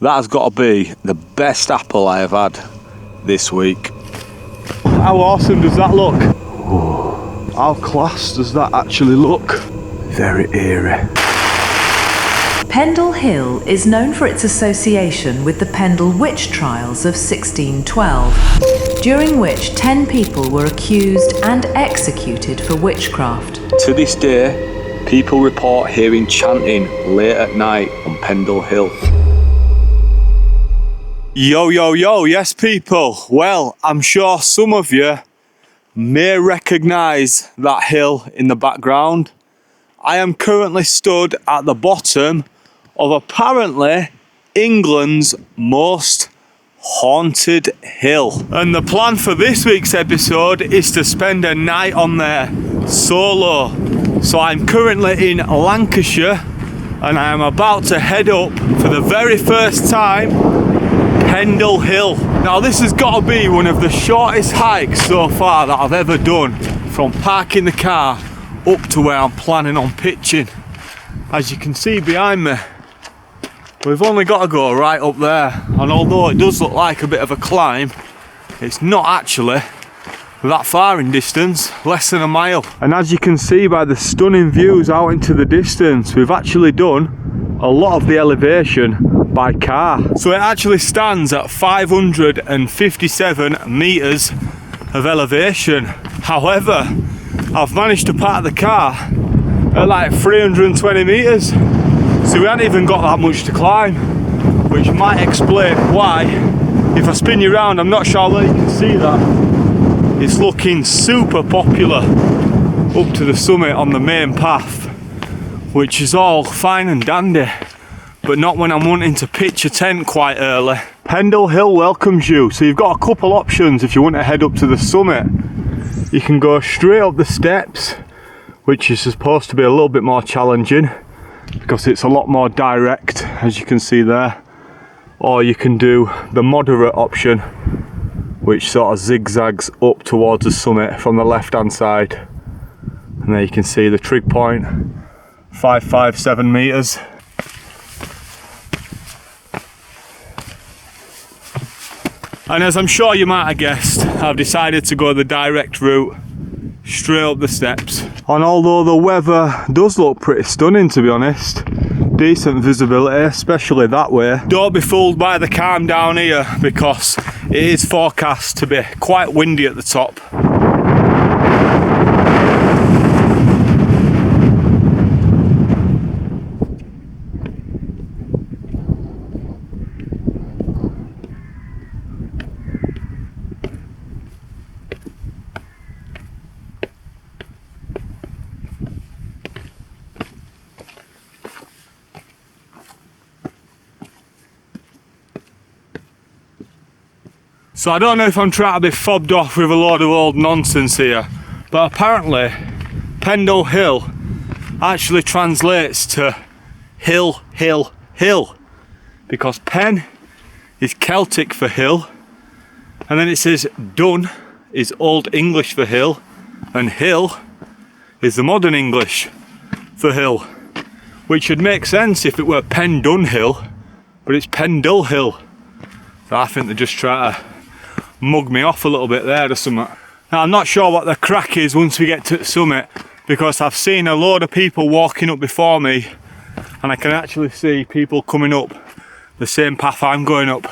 That has got to be the best apple I have had this week. How awesome does that look? Oh, how class does that actually look? Very eerie. Pendle Hill is known for its association with the Pendle Witch Trials of 1612, during which 10 people were accused and executed for witchcraft. To this day, people report hearing chanting late at night on Pendle Hill. Yo, yo, yo, yes people. Well, I'm sure some of you may recognise that hill in the background. I am currently stood at the bottom of apparently England's most haunted hill. And the plan for this week's episode is to spend a night on there solo. So I'm currently in Lancashire and I am about to head up for the very first time Pendle Hill. Now this has got to be one of the shortest hikes so far that I've ever done, from parking the car up to where I'm planning on pitching. As you can see behind me, we've only got to go right up there, and although it does look like a bit of a climb, it's not actually that far in distance, less than a mile. And as you can see by the stunning views out into the distance, we've actually done a lot of the elevation by car. So it actually stands at 557 metres of elevation. However, I've managed to park the car at like 320 metres. So we haven't even got that much to climb, which might explain why, if I spin you around, I'm not sure whether you can see that, it's looking super popular up to the summit on the main path, which is all fine and dandy, but not when I'm wanting to pitch a tent quite early. Pendle Hill welcomes you, so you've got a couple options if you want to head up to the summit. You can go straight up the steps, which is supposed to be a little bit more challenging because it's a lot more direct, as you can see there. Or you can do the moderate option, which sort of zigzags up towards the summit from the left hand side. And there you can see the trig point, 557 metres. And as I'm sure you might have guessed, I've decided to go the direct route, straight up the steps. And although the weather does look pretty stunning, to be honest, decent visibility, especially that way, don't be fooled by the calm down here, because it is forecast to be quite windy at the top. So I don't know if I'm trying to be fobbed off with a load of old nonsense here, but apparently Pendle Hill actually translates to hill, hill, hill, because pen is Celtic for hill, and then it says dun is Old English for hill, and hill is the modern English for hill, which would make sense if it were Pendle Hill, but it's Pendle Hill. So I think they just try to mug me off a little bit there or something. Now I'm not sure what the crack is once we get to the summit, because I've seen a load of people walking up before me, and I can actually see people coming up the same path I'm going up.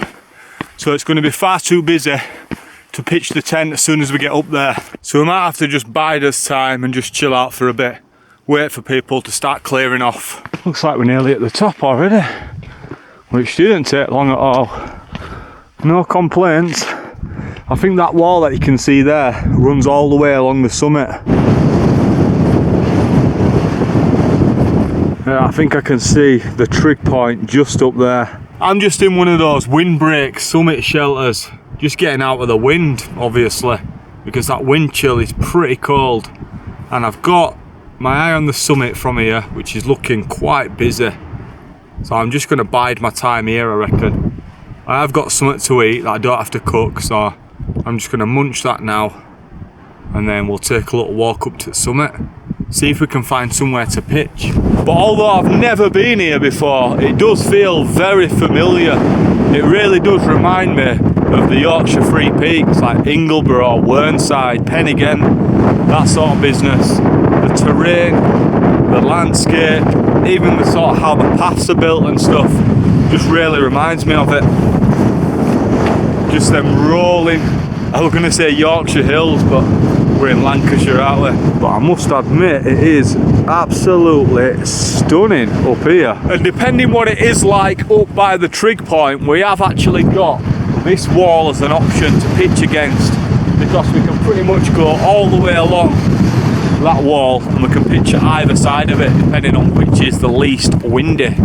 So it's going to be far too busy to pitch the tent as soon as we get up there. So we might have to just bide us time and just chill out for a bit, wait for people to start clearing off. Looks like we're nearly at the top already, which didn't take long at all. No complaints. I think that wall that you can see there runs all the way along the summit. Yeah, I think I can see the trig point just up there. I'm just in one of those windbreak summit shelters, just getting out of the wind, obviously, because that wind chill is pretty cold. And I've got my eye on the summit from here, which is looking quite busy. So I'm just going to bide my time here, I reckon. I have got something to eat that I don't have to cook, so I'm just going to munch that now, and then we'll take a little walk up to the summit see if we can find somewhere to pitch. But although I've never been here before, it does feel very familiar. It really does remind me of the Yorkshire Free Peaks, like Ingleborough, Whernside, Penigent, that sort of business. The terrain, the landscape, even the sort of how the paths are built and stuff, just really reminds me of it. Just them rolling, I was going to say Yorkshire hills, but we're in Lancashire, aren't we? But I must admit, it is absolutely stunning up here. And depending what it is like up by the trig point, we have actually got this wall as an option to pitch against, because we can pretty much go all the way along that wall and we can pitch at either side of it, depending on which is the least windy.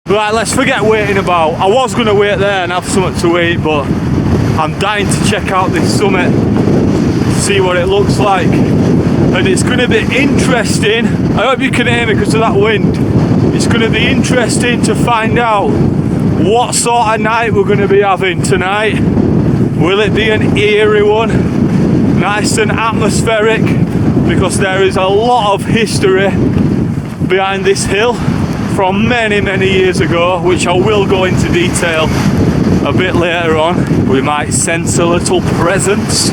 Right, let's forget waiting about. I was going to wait there and have something to eat, but I'm dying to check out this summit, see what it looks like. And it's going to be interesting. I hope you can hear me because of that wind. It's going to be interesting to find out what sort of night we're going to be having tonight. Will it be an eerie one? Nice and atmospheric, because there is a lot of history behind this hill from many years ago, which I will go into detail a bit later on. We might sense a little presence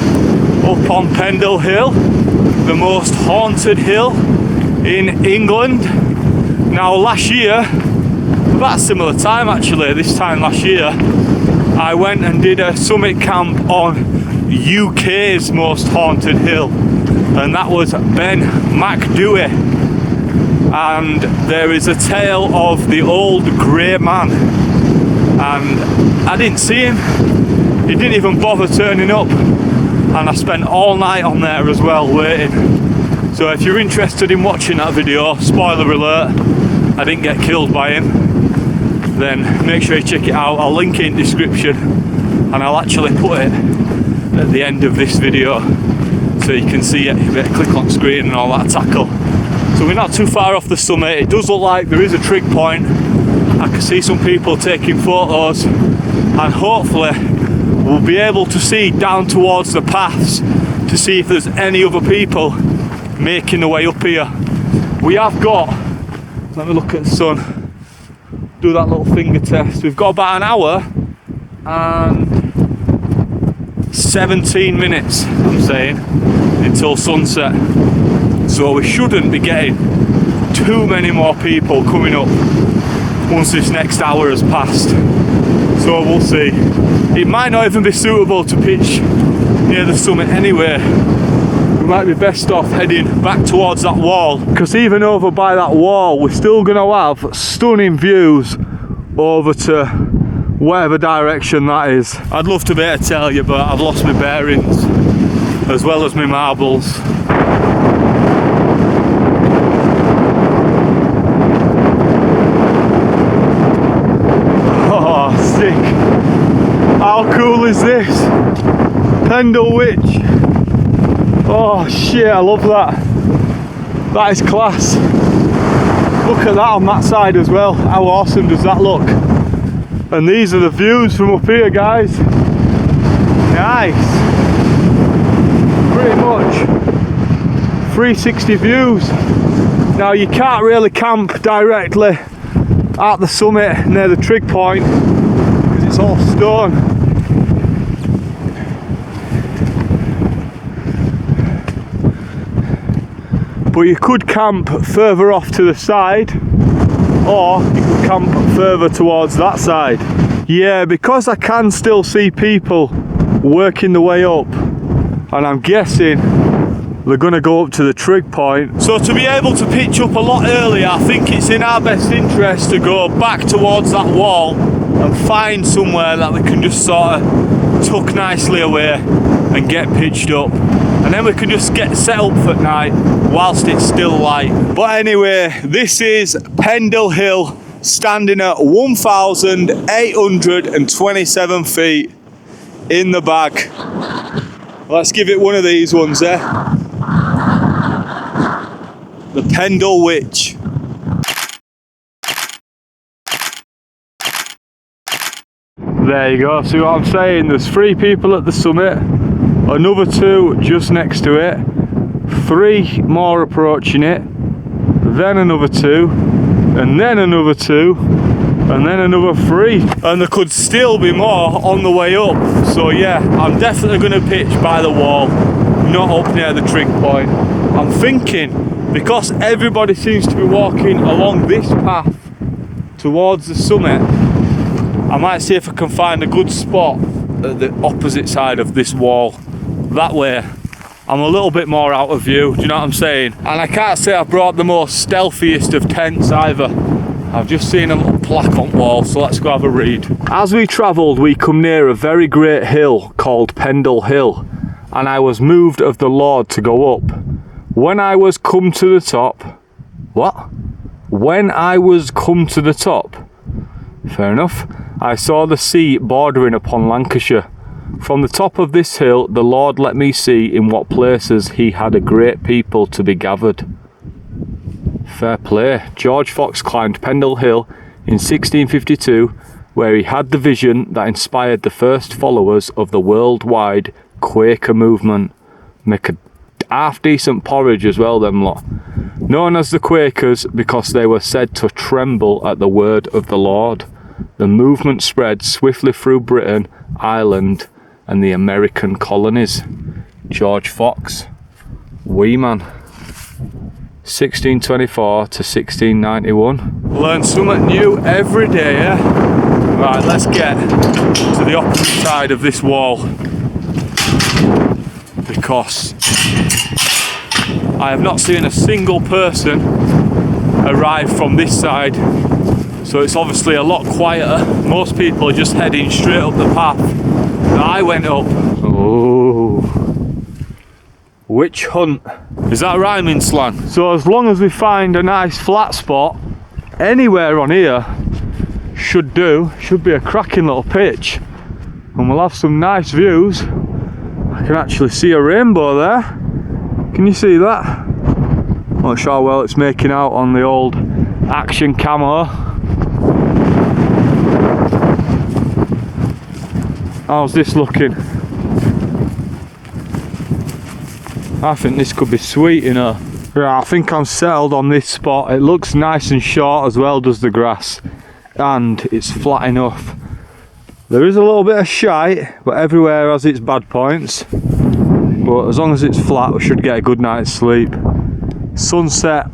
up on Pendle Hill, the most haunted hill in England. Now last year, about a similar time actually, this time last year, I went and did a summit camp on UK's most haunted hill, and that was Ben Macdui. And there is a tale of the old grey man, and I didn't see him. He didn't even bother turning up, and I spent all night on there as well waiting. So if you're interested in watching that video, spoiler alert, I didn't get killed by him, then make sure you check it out. I'll link it in the description, and I'll actually put it at the end of this video so you can see it. You better click on screen and all that tackle. So we're not too far off the summit. It does look like there is a trig point. I can see some people taking photos, and hopefully we'll be able to see down towards the paths to see if there's any other people making their way up here. We have got, let me look at the sun, do that little finger test. We've got about an hour and 17 minutes, I'm saying, until sunset. So we shouldn't be getting too many more people coming up once this next hour has passed. So we'll see. It might not even be suitable to pitch near the summit anyway. We might be best off heading back towards that wall, because even over by that wall we're still going to have stunning views over to whatever direction that is. I'd love to be able to tell you, but I've lost my bearings as well as my marbles. How cool is this? Pendle Witch. Oh shit, I love that. That is class. Look at that on that side as well. How awesome does that look? And these are the views from up here, guys. Nice. Pretty much 360 views. Now you can't really camp directly at the summit near the trig point because it's all stone. But you could camp further off to the side, or you could camp further towards that side. Yeah, because I can still see people working their way up, and I'm guessing they're going to go up to the trig point. So to be able to pitch up a lot earlier, I think it's in our best interest to go back towards that wall and find somewhere that we can just sort of tuck nicely away and get pitched up. And then we can just get set up for night whilst it's still light. But anyway, this is Pendle Hill, standing at 1,827 feet in the bag. Let's give it one of these ones, eh? the Pendle Witch. There you go, see what I'm saying? There's 3 people at the summit, another 2 just next to it, 3 more approaching it, then another 2, and then another 2, and then another 3. And there could still be more on the way up. So yeah, I'm definitely going to pitch by the wall, not up near the trig point. I'm thinking, because everybody seems to be walking along this path towards the summit, I might see if I can find a good spot at the opposite side of this wall. That way I'm a little bit more out of view, do you know what I'm saying? And I can't say I've brought the most stealthiest of tents either. I've just seen a little plaque on the wall, so let's go have a read. As we travelled, we come near a very great hill called Pendle Hill, and I was moved of the Lord to go up. When I was come to the top... What? When I was come to the top... Fair enough. I saw the sea bordering upon Lancashire. From the top of this hill, the Lord let me see in what places he had a great people to be gathered. Fair play. George Fox climbed Pendle Hill in 1652, where he had the vision that inspired the first followers of the worldwide Quaker movement. Make a half-decent porridge as well, them lot. Known as the Quakers because they were said to tremble at the word of the Lord. The movement spread swiftly through Britain, Ireland, and the American colonies. George Fox. Wee man. 1624 to 1691. Learn something new every day, yeah? Right, let's get to the opposite side of this wall, because I have not seen a single person arrive from this side, so it's obviously a lot quieter. Most people are just heading straight up the path that I went up. Oh, witch hunt. Is that rhyming slang? So as long as we find a nice flat spot anywhere on here, should do. Should be a cracking little pitch, and we'll have some nice views. I can actually see a rainbow there. Can you see that? Not sure how well it's making out on the old action camo. How's this looking? I think this could be sweet, you know. Yeah, I think I'm settled on this spot. It looks nice and short as well, does the grass, and it's flat enough. There is a little bit of shite, but everywhere has its bad points. But as long as it's flat, we should get a good night's sleep. Sunset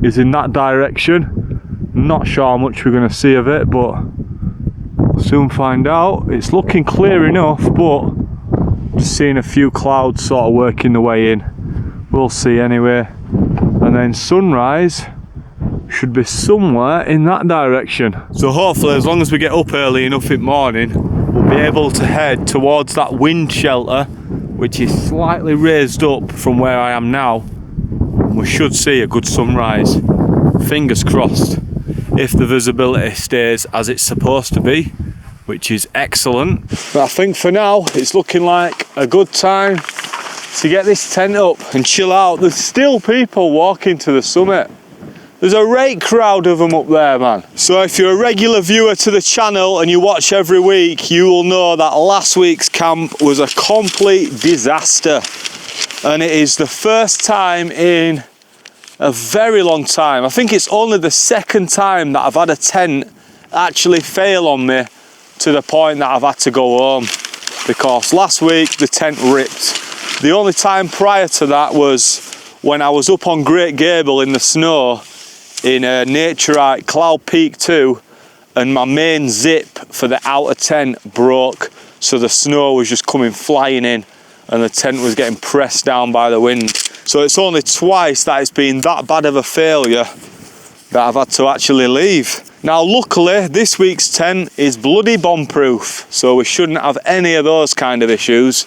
is in that direction. Not sure how much we're going to see of it, but we'll soon find out. It's looking clear enough, but just seeing a few clouds sort of working the way in. We'll see anyway. And then sunrise should be somewhere in that direction. So hopefully, as long as we get up early enough in the morning, we'll be able to head towards that wind shelter, which is slightly raised up from where I am now. And we should see a good sunrise. Fingers crossed, if the visibility stays as it's supposed to be, which is excellent. But I think for now, it's looking like a good time to get this tent up and chill out. There's still people walking to the summit. There's a great crowd of them up there, man. So if you're a regular viewer to the channel and you watch every week, you will know that last week's camp was a complete disaster. And it is the first time in a very long time. I think it's only the second time that I've had a tent actually fail on me to the point that I've had to go home, because last week the tent ripped. The only time prior to that was when I was up on Great Gable in the snow in a Naturite Cloud Peak 2, and my main zip for the outer tent broke, so the snow was just coming flying in and the tent was getting pressed down by the wind. So it's only twice that it's been that bad of a failure that I've had to actually leave. Now luckily this week's tent is bloody bomb proof, so we shouldn't have any of those kind of issues.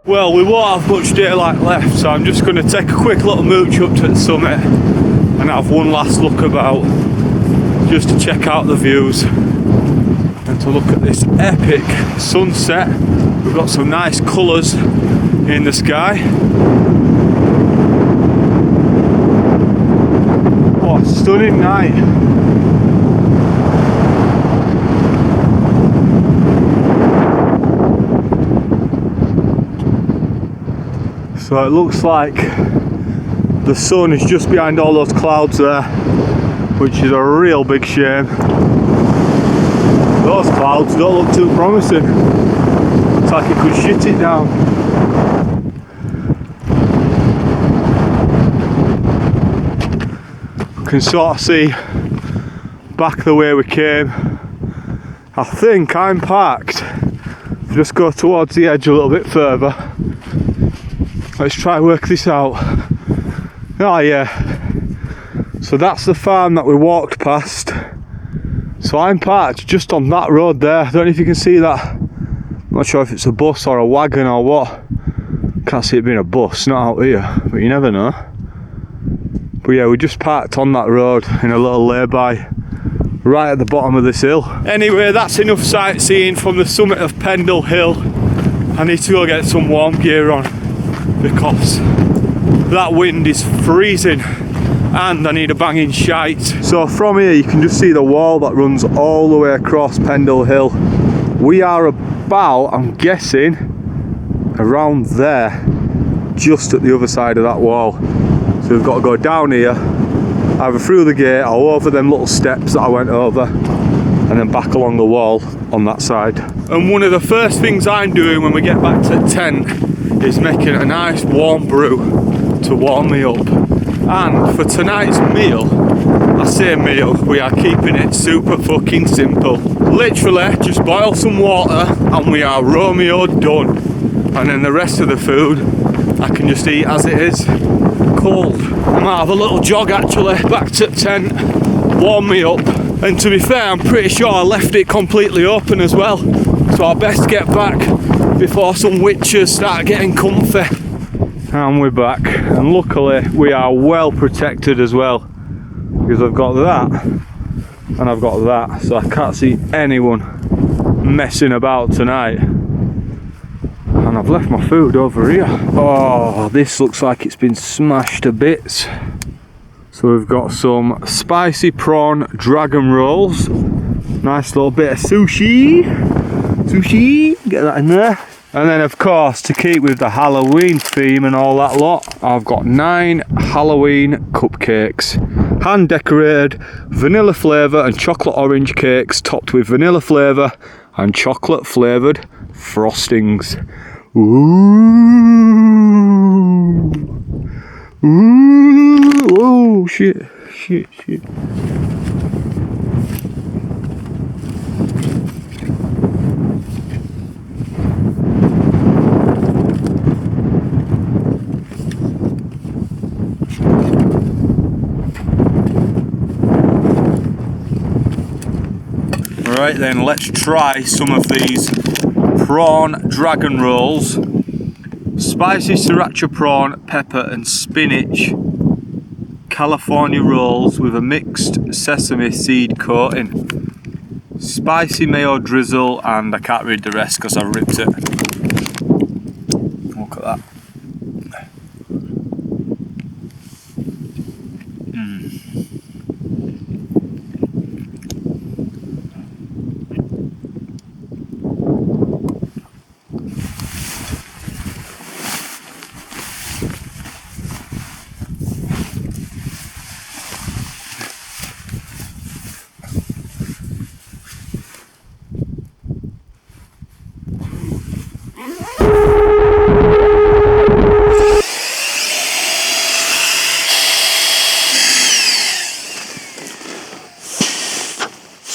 Well, we won't have much daylight left, so I'm just going to take a quick little mooch up to the summit and have one last look about, just to check out the views and to look at this epic sunset. We've got some nice colours in the sky. Oh, stunning night. So it looks like the sun is just behind all those clouds there, which is a real big shame. Those clouds don't look too promising. Looks like it could shit it down. You can sort of see back the way we came. I think I'm parked. Just go towards the edge a little bit further. Let's try work this out. Oh yeah. So that's the farm that we walked past. So I'm parked just on that road there. I don't know if you can see that. I'm not sure if it's a bus or a wagon or what. Can't see it being a bus, not out here, but you never know. But yeah, we just parked on that road in a little lay-by right at the bottom of this hill. Anyway, that's enough sightseeing from the summit of Pendle Hill. I need to go get some warm gear on because that wind is freezing and I need a banging shite. So from here you can just see the wall that runs all the way across Pendle Hill. We are about, I'm guessing, around there, just at the other side of that wall. So we've got to go down here, either through the gate or over them little steps that I went over, and then back along the wall on that side. And one of the first things I'm doing when we get back to the tent is making a nice warm brew to warm me up. And for tonight's meal, I say meal, we are keeping it super fucking simple. Literally just boil some water and we are Romeo done. And then the rest of the food I can just eat as it is, cold. I might have a little jog actually back to the tent, warm me up. And to be fair, I'm pretty sure I left it completely open as well. So I best get back before some witches start getting comfy. And we're back, and luckily we are well protected as well, because I've got that and I've got that, so I can't see anyone messing about tonight. And I've left my food over here. Oh, this looks like it's been smashed to bits. So we've got some spicy prawn dragon rolls, nice little bit of sushi, get that in there. And then of course, to keep with the Halloween theme and all that lot, I've got 9 Halloween cupcakes. Hand decorated, vanilla flavour and chocolate orange cakes topped with vanilla flavour and chocolate flavoured frostings. Ooh. Ooh. Oh shit. Right then, let's try some of these prawn dragon rolls. Spicy sriracha prawn, pepper and spinach California rolls with a mixed sesame seed coating. Spicy mayo drizzle, and I can't read the rest because I ripped it. Look at that.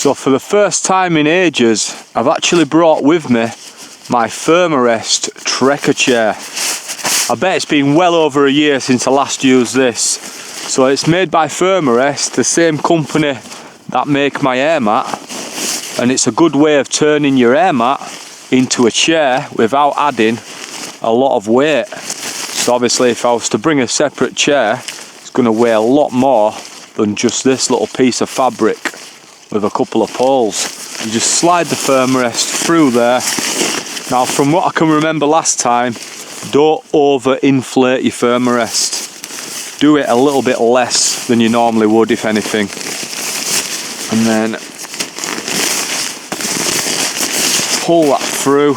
So for the first time in ages, I've actually brought with me my Firmarest Trekker chair. I bet it's been well over a year since I last used this. So it's made by Firmarest, the same company that make my air mat, and it's a good way of turning your air mat into a chair without adding a lot of weight. So obviously if I was to bring a separate chair, it's going to weigh a lot more than just this little piece of fabric with a couple of poles. You just slide the firm rest through there. Now from what I can remember last time, don't over inflate your firm rest. Do it a little bit less than you normally would, if anything. And then pull that through.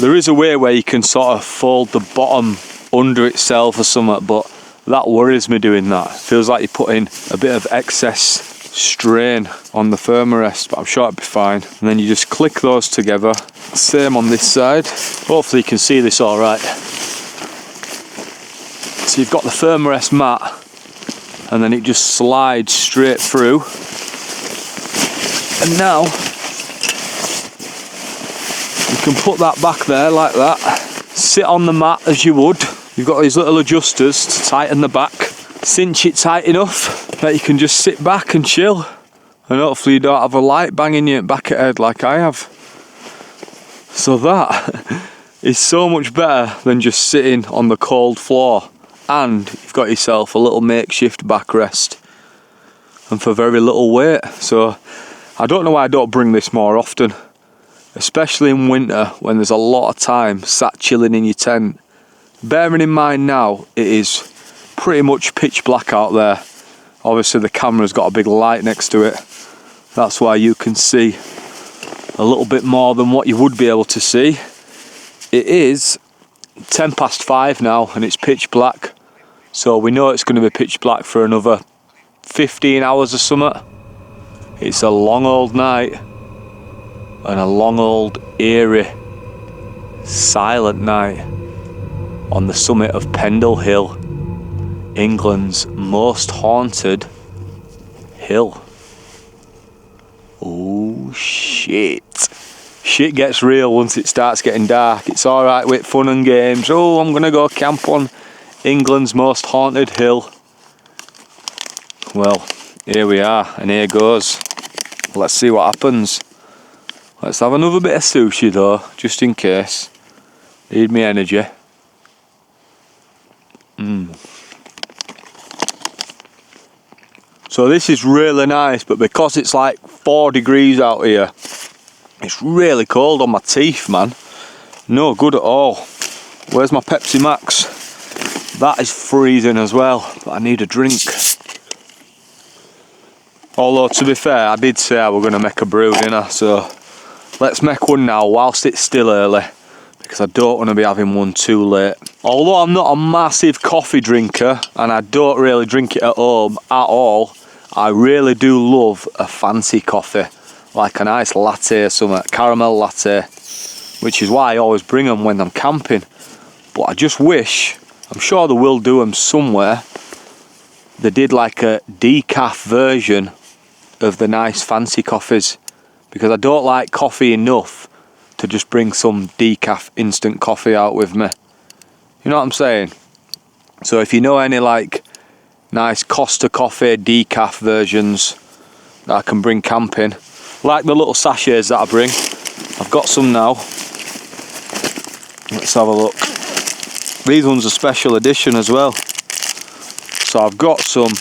There is a way where you can sort of fold the bottom under itself or something, but that worries me doing that. Feels like you're putting a bit of excess strain on the firm rest, but I'm sure it'll be fine. And then you just click those together. Same on this side. Hopefully you can see this all right. So you've got the firm rest mat, and then it just slides straight through. And now you can put that back there like that. Sit on the mat as you would. You've got these little adjusters to tighten the back. Cinch it tight enough that you can just sit back and chill. And hopefully you don't have a light banging you back at head like I have. So that is so much better than just sitting on the cold floor. And you've got yourself a little makeshift backrest. And for very little weight. So I don't know why I don't bring this more often. Especially in winter when there's a lot of time sat chilling in your tent. Bearing in mind now it is pretty much pitch black out there. Obviously the camera's got a big light next to it. That's why you can see a little bit more than what you would be able to see. It is 5:10 now and it's pitch black. So we know it's going to be pitch black for another 15 hours or something. It's a long old night. And a long old eerie, silent night on the summit of Pendle Hill, England's most haunted hill. Oh shit. Shit gets real once it starts getting dark. It's alright with fun and games. Oh, I'm gonna go camp on England's most haunted hill. Well, here we are, and here goes. Let's see what happens. Let's have another bit of sushi though, just in case. Need me energy. So this is really nice, but because it's like 4 degrees out here, it's really cold on my teeth, man. No good at all. Where's my Pepsi Max? That is freezing as well, but I need a drink. Although to be fair, I did say I were going to make a brew, didn't I? So let's make one now whilst it's still early, because I don't want to be having one too late. Although I'm not a massive coffee drinker and I don't really drink it at home at all, I really do love a fancy coffee, like a nice latte or something, caramel latte, which is why I always bring them when I'm camping. But I just wish, I'm sure they will do them somewhere, they did like a decaf version of the nice fancy coffees. Because I don't like coffee enough to just bring some decaf instant coffee out with me. You know what I'm saying? So if you know any like nice Costa coffee decaf versions that I can bring camping, like the little sachets that I bring, I've got some now. Let's have a look. These ones are special edition as well. So I've got some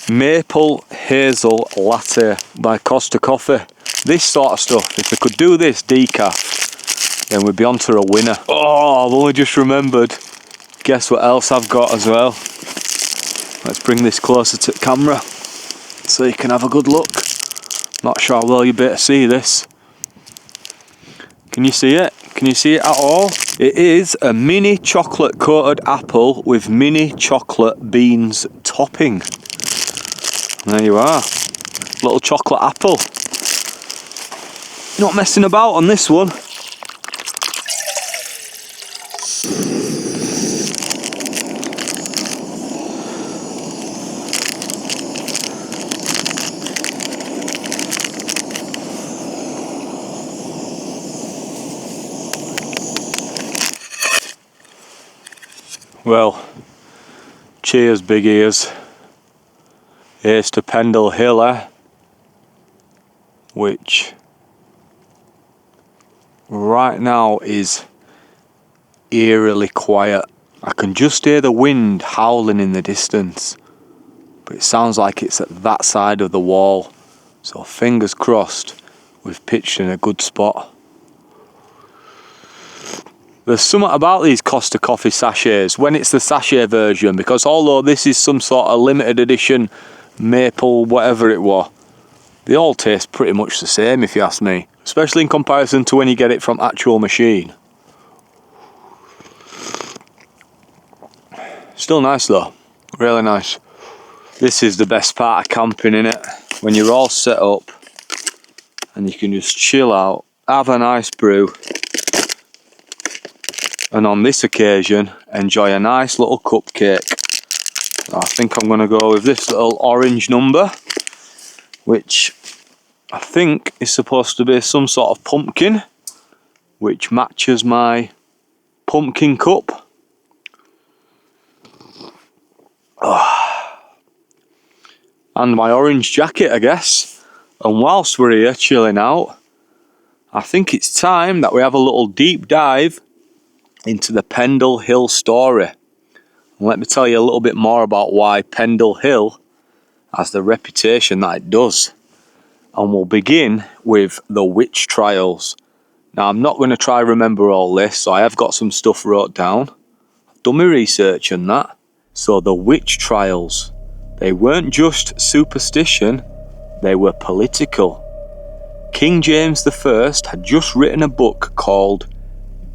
maple hazel latte by Costa Coffee. This sort of stuff, if they could do this decaf, then we'd be on to a winner. Oh, I've only just remembered. Guess what else I've got as well? Let's bring this closer to the camera so you can have a good look. Not sure how well you'll be able to see this. Can you see it? Can you see it at all? It is a mini chocolate coated apple with mini chocolate beans topping. There you are. Little chocolate apple. Not messing about on this one. Well, cheers, big ears. Here's to Pendle Hill, which right now is eerily quiet. I can just hear the wind howling in the distance, but it sounds like it's at that side of the wall. So fingers crossed, we've pitched in a good spot. There's something about these Costa Coffee sachets when it's the sachet version, because although this is some sort of limited edition maple whatever it was, they all taste pretty much the same if you ask me, especially in comparison to when you get it from actual machine. Still nice though, really nice. This is the best part of camping, innit? When you're all set up and you can just chill out, have a nice brew, and on this occasion enjoy a nice little cupcake. I think I'm going to go with this little orange number, which I think is supposed to be some sort of pumpkin, which matches my pumpkin cup. And my orange jacket, I guess. And whilst we're here chilling out, I think it's time that we have a little deep dive into the Pendle Hill story. And let me tell you a little bit more about why Pendle Hill has the reputation that it does. And we'll begin with the witch trials. Now, I'm not going to try remember all this, so I have got some stuff wrote down. I've done my research and that. So the witch trials, they weren't just superstition, they were political. King James I had just written a book called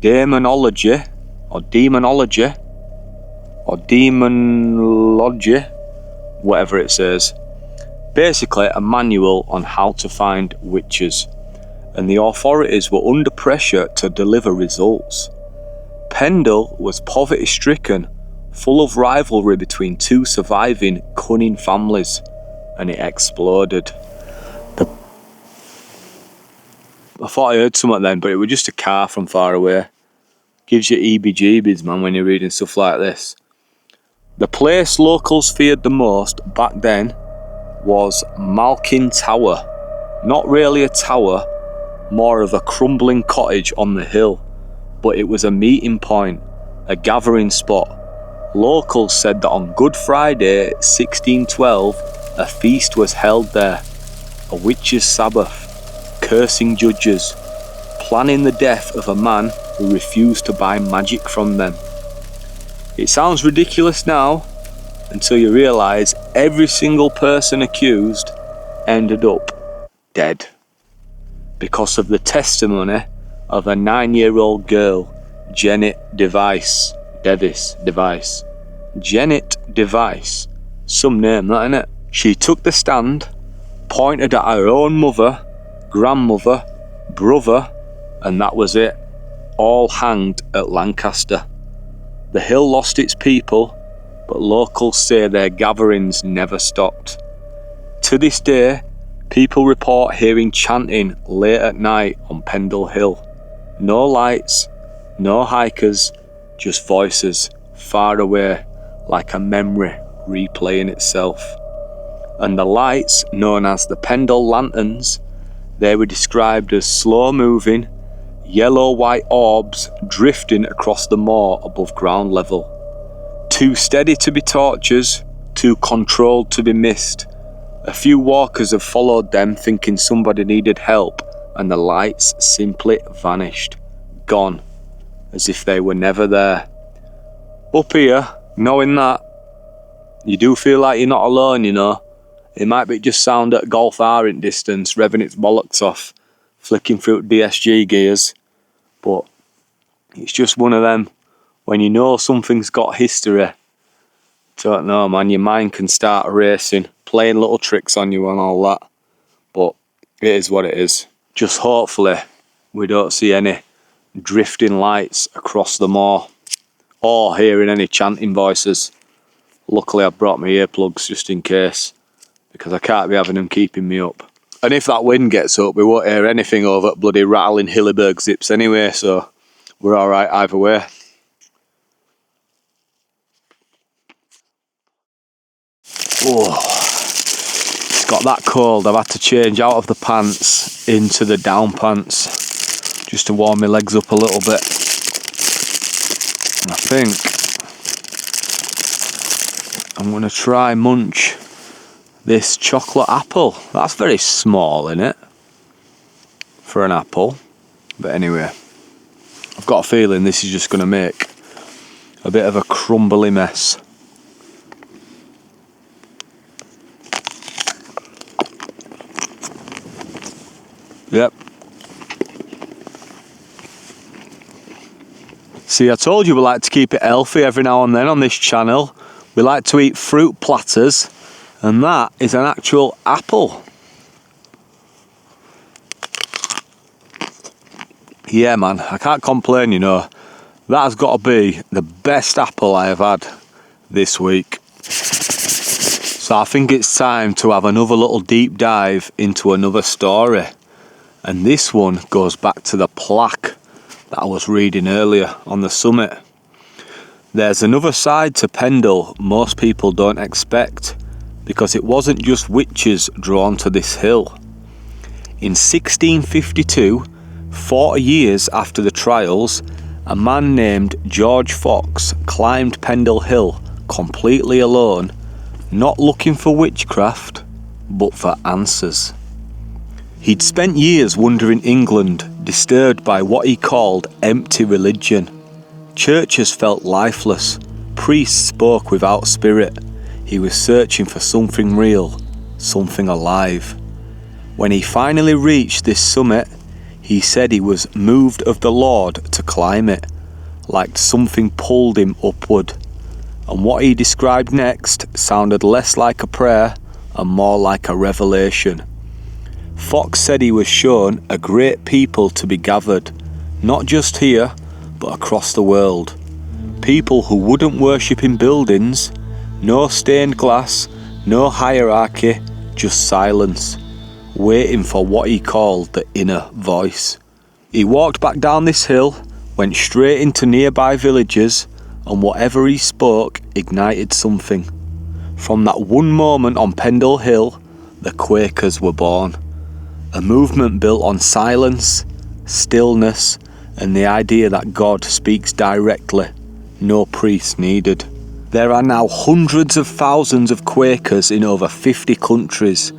Demonology, whatever it says. Basically a manual on how to find witches, and the authorities were under pressure to deliver results. Pendle was poverty stricken, full of rivalry between two surviving cunning families, and it exploded. I thought I heard something then, but it was just a car from far away. Gives you EBGBs, man, when you're reading stuff like this. The place locals feared the most back then was Malkin Tower. Not really a tower, more of a crumbling cottage on the hill, but it was a meeting point, a gathering spot. Locals said that on Good Friday 1612 a feast was held there, a witches' sabbath, cursing judges, planning the death of a man who refused to buy magic from them. It sounds ridiculous now, until you realise every single person accused ended up dead because of the testimony of a 9-year-old girl, Janet Device. Janet Device. Some name, that, innit? She took the stand, pointed at her own mother, grandmother, brother, and that was it. All hanged at Lancaster. The hill lost its people, but locals say their gatherings never stopped. To this day, people report hearing chanting late at night on Pendle Hill. No lights, no hikers, just voices far away, like a memory replaying itself. And the lights, known as the Pendle lanterns, they were described as slow-moving, yellow-white orbs drifting across the moor above ground level. Too steady to be torches, too controlled to be missed. A few walkers have followed them thinking somebody needed help, and the lights simply vanished, gone, as if they were never there. Up here, knowing that, you do feel like you're not alone, you know. It might be just sound at Golf R in distance, revving its bollocks off, flicking through DSG gears, but it's just one of them. When you know something's got history, don't know, man, your mind can start racing, playing little tricks on you and all that. But it is what it is. Just hopefully we don't see any drifting lights across the moor or hearing any chanting voices. Luckily I've brought my earplugs just in case, because I can't be having them keeping me up. And if that wind gets up, we won't hear anything over bloody rattling Hilleberg zips anyway, so we're alright either way. Oh, got that cold, I've had to change out of the pants into the down pants just to warm my legs up a little bit. And I think I'm going to try munch this chocolate apple. That's very small, isn't it, for an apple? But anyway, I've got a feeling this is just going to make a bit of a crumbly mess. Yep. See, I told you we like to keep it healthy every now and then on this channel. We like to eat fruit platters, and that is an actual apple. Yeah, man, I can't complain, you know. That has got to be the best apple I have had this week. So I think it's time to have another little deep dive into another story. And this one goes back to the plaque that I was reading earlier on the summit. There's another side to Pendle most people don't expect, because it wasn't just witches drawn to this hill. In 1652, 40 years after the trials, a man named George Fox climbed Pendle Hill completely alone, not looking for witchcraft, but for answers. He'd spent years wandering England, disturbed by what he called empty religion. Churches felt lifeless, priests spoke without spirit. He was searching for something real, something alive. When he finally reached this summit, he said he was moved of the Lord to climb it, like something pulled him upward. And what he described next sounded less like a prayer and more like a revelation. Fox said he was shown a great people to be gathered, not just here, but across the world. People who wouldn't worship in buildings, no stained glass, no hierarchy, just silence, waiting for what he called the inner voice. He walked back down this hill, went straight into nearby villages, and whatever he spoke ignited something. From that one moment on Pendle Hill, the Quakers were born. A movement built on silence, stillness, and the idea that God speaks directly, no priest needed. There are now hundreds of thousands of Quakers in over 50 countries.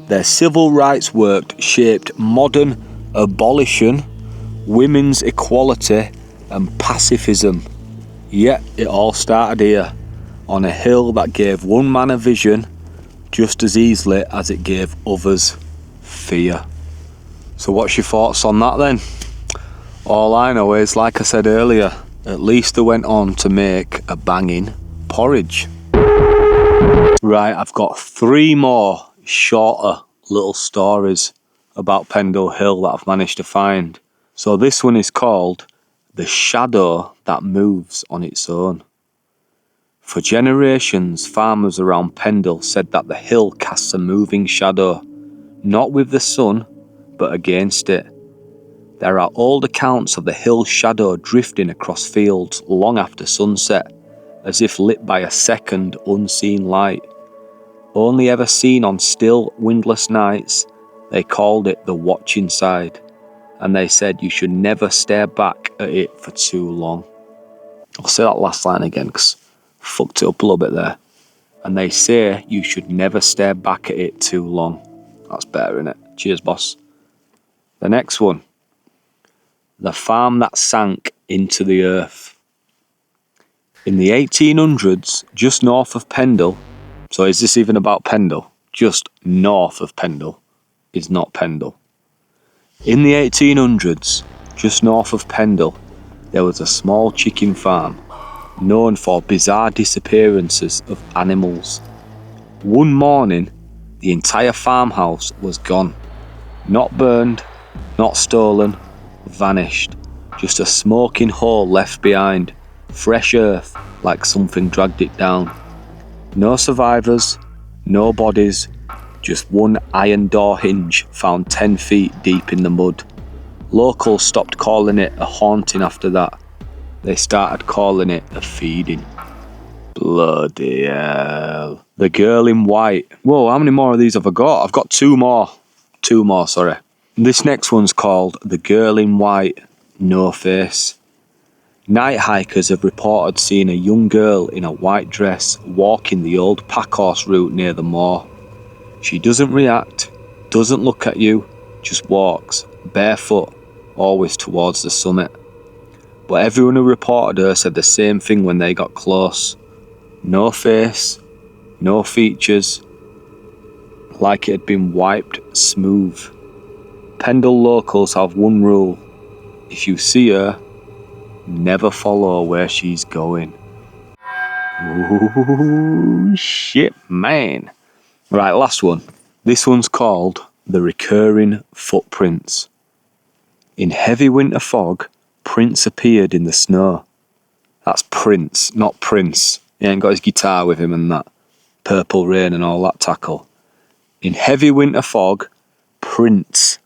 Their civil rights work shaped modern abolition, women's equality, and pacifism. Yet it all started here, on a hill that gave one man a vision, just as easily as it gave others fear. So what's your thoughts on that then? All I know is, like I said earlier, at least they went on to make a banging porridge. Right, I've got 3 more shorter little stories about Pendle Hill that I've managed to find. So this one is called The Shadow That Moves on Its Own. For generations, farmers around Pendle said that the hill casts a moving shadow, not with the sun, but against it. There are old accounts of the hill's shadow drifting across fields long after sunset, as if lit by a second unseen light. Only ever seen on still, windless nights, they called it the watching side, and they said you should never stare back at it for too long. I'll say that last line again because I fucked it up a little bit there. And they say you should never stare back at it too long. That's better, innit? Cheers, boss. The next one. The farm that sank into the earth. In the 1800s, just north of Pendle, so is this even about Pendle? Just north of Pendle is not Pendle. In the 1800s, just north of Pendle, there was a small chicken farm known for bizarre disappearances of animals. One morning, the entire farmhouse was gone. Not burned, not stolen, vanished. Just a smoking hole left behind, fresh earth like something dragged it down. No survivors, no bodies, just one iron door hinge found 10 feet deep in the mud. Locals stopped calling it a haunting after that. They started calling it a feeding. Bloody hell. The Girl in White. Whoa, how many more of these have I got? I've got two more. Two more, sorry. This next one's called The Girl in White, No Face. Night hikers have reported seeing a young girl in a white dress walking the old packhorse route near the moor. She doesn't react, doesn't look at you, just walks, barefoot, always towards the summit. But everyone who reported her said the same thing when they got close. No face, no features, like it had been wiped smooth. Pendle locals have one rule: if you see her, never follow where she's going. Ooh, shit, man. Right, last one. This one's called The Recurring Footprints. In heavy winter fog, prints appeared in the snow. That's Prince, not Prince. He ain't got his guitar with him and that. Purple Rain and all that tackle. In heavy winter fog, prints.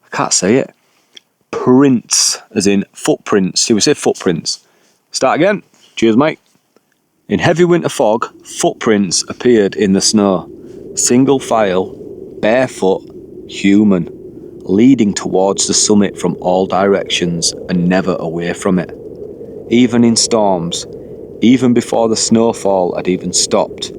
I can't say it. Prints, as in footprints. See, we say footprints. Start again. Cheers, mate. In heavy winter fog, footprints appeared in the snow. Single file, barefoot, human, leading towards the summit from all directions and never away from it. Even in storms, even before the snowfall had even stopped,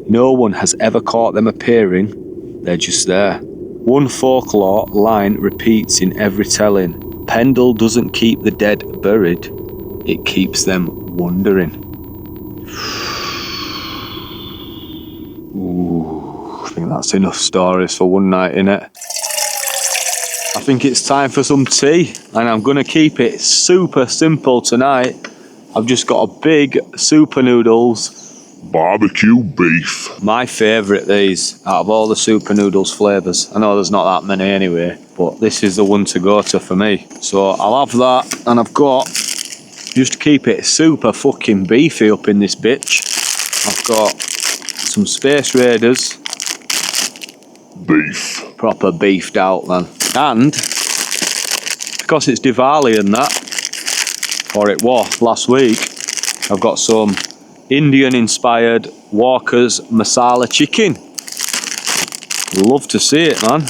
no one has ever caught them appearing. They're just there. One folklore line repeats in every telling: Pendle doesn't keep the dead buried, it keeps them wandering. Ooh, I think that's enough stories for one night, innit? I think it's time for some tea, and I'm going to keep it super simple tonight. I've just got a big super noodles barbecue beef. My favourite, these, out of all the super noodles flavours. I know there's not that many anyway, but this is the one to go to for me. So I'll have that, and I've got, just to keep it super fucking beefy up in this bitch, I've got some Space Raiders. Beef. Proper beefed out, man. And, because it's Diwali and that, or it was last week, I've got some Indian-inspired Walker's masala chicken. Love to see it, man.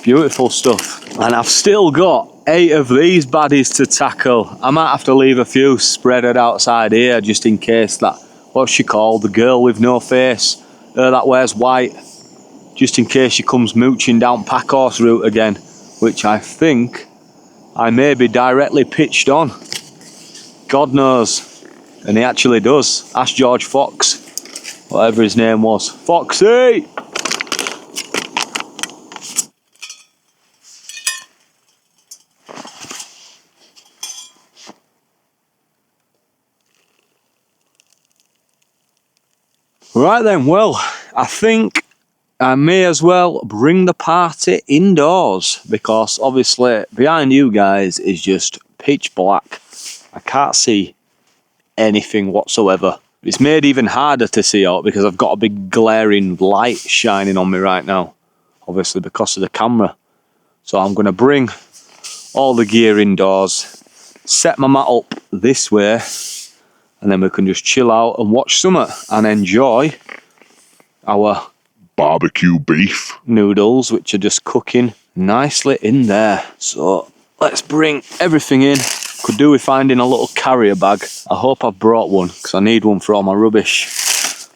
Beautiful stuff. And I've still got 8 of these baddies to tackle. I might have to leave a few spreaded outside here just in case that, what's she called, the girl with no face, her that wears white, just in case she comes mooching down Packhorse route again, which I think I may be directly pitched on. God knows. And he actually does. Ask George Fox, whatever his name was. Foxy! Right then, well, I think I may as well bring the party indoors, because obviously behind you guys is just pitch black. I can't see anything whatsoever. It's made even harder to see out because I've got a big glaring light shining on me right now, obviously because of the camera. So I'm going to bring all the gear indoors, set my mat up this way, and then we can just chill out and watch summer and enjoy our barbecue beef noodles, which are just cooking nicely in there. So let's bring everything in. Could do with finding a little carrier bag. I hope I've brought one, because I need one for all my rubbish,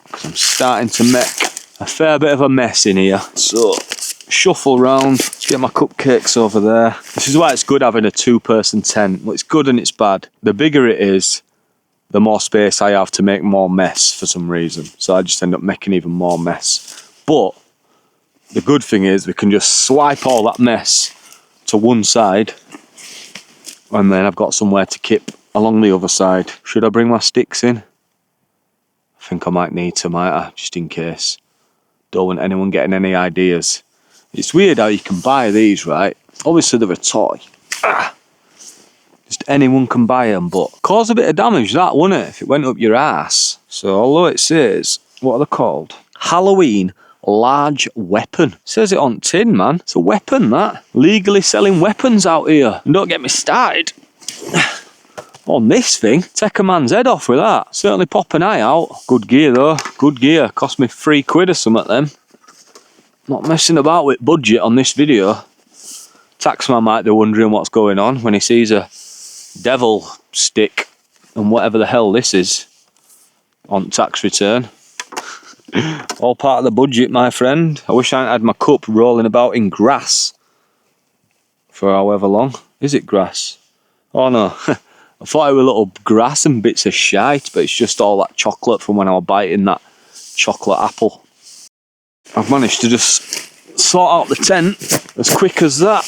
because I'm starting to make a fair bit of a mess in here. So shuffle round, let's get my cupcakes over there. This is why it's good having a 2-person tent. Well, it's good and it's bad. The bigger it is, the more space I have to make more mess for some reason. So I just end up making even more mess. But the good thing is we can just swipe all that mess to one side, and then I've got somewhere to keep along the other side. Should I bring my sticks in? I think I might need to, might I? Just in case. Don't want anyone getting any ideas. It's weird how you can buy these, right? Obviously they're a toy. Just anyone can buy them, but cause a bit of damage, that, wouldn't it, if it went up your ass? So although it says, what are they called? Halloween large weapon. It says it on tin, man. It's a weapon, that. Legally selling weapons out here. And don't get me started On this thing, take a man's head off with that. Certainly pop an eye out. Good gear though, good gear. Cost me £3 or something then. Not messing about with budget on this video. Taxman might be wondering what's going on when he sees a devil stick and whatever the hell this is on tax return. All part of the budget, my friend. I wish I hadn't had my cup rolling about in grass for however long. Is it grass? Oh no. I thought it was little grass and bits of shite, but it's just all that chocolate from when I was biting that chocolate apple. I've managed to just sort out the tent as quick as that.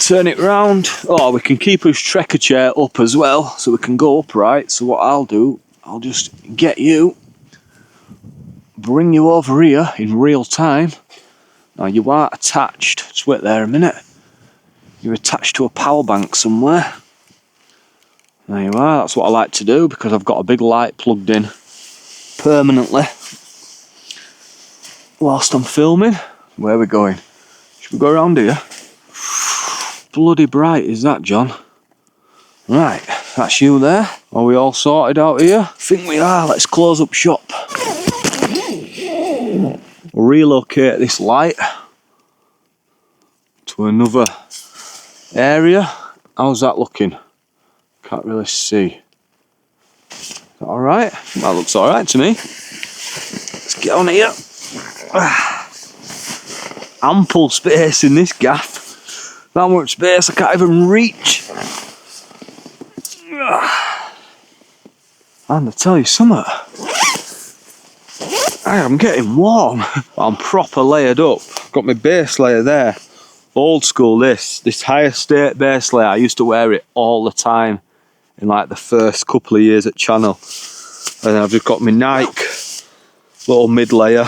Turn it round. Oh, we can keep his trekker chair up as well, so we can go upright. So what I'll do, I'll just get you, bring you over here in real time. Now you are attached, just wait there a minute. You're attached to a power bank somewhere. There you are, that's what I like to do because I've got a big light plugged in permanently whilst I'm filming. Where are we going? Should we go around here? Bloody bright is that, John? Right, that's you there. Are we all sorted out here? I think we are, let's close up shop. We'll relocate this light to another area. How's that looking? Can't really see. Is that alright? That looks alright to me. Let's get on here. Ample space in this gaff. That much space I can't even reach. And I tell you something, I am getting warm. I'm proper layered up. Got my base layer there. Old school this high estate base layer. I used to wear it all the time in like the first couple of years at Channel. And then I've just got my Nike little mid layer,